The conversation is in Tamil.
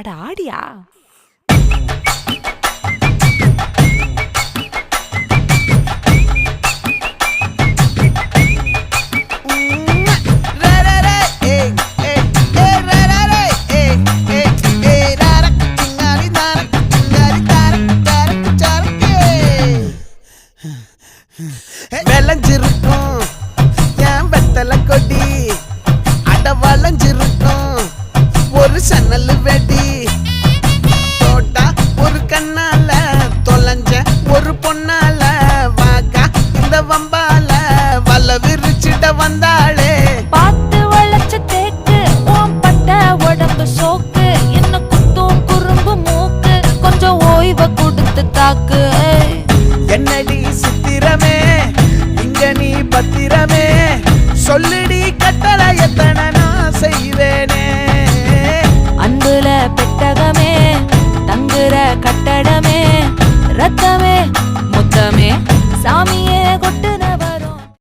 அட ஆடியா. விளைஞ்சிருக்கும் என் வெத்தலை கொடி, அட வளைஞ்சிருக்கும் ஒரு சன்னல் வெடி. தோட்டா ஒரு கண்ணால தொலைஞ்ச ஒரு பொண்ணால வாக்கா இந்த வம்பால வல விரிச்சிட வந்தாளே. பார்த்து வளைச்ச தேக்கு ஓம் பட்ட உடம்பு சோக்கு, என்ன குத்தும் குறும்பு மூக்கு, கொஞ்சம் ஓய்வை கொடுத்து தாக்கு. என்னடி சித்திரமே இங்க நீ பத்திரமே, சொல்லுடி கட்டளை எத்தனை நான் செய்வேனே. அன்புல பெட்டகமே தங்குற கட்டடமே, ரத்தமே முத்தமே சாமிய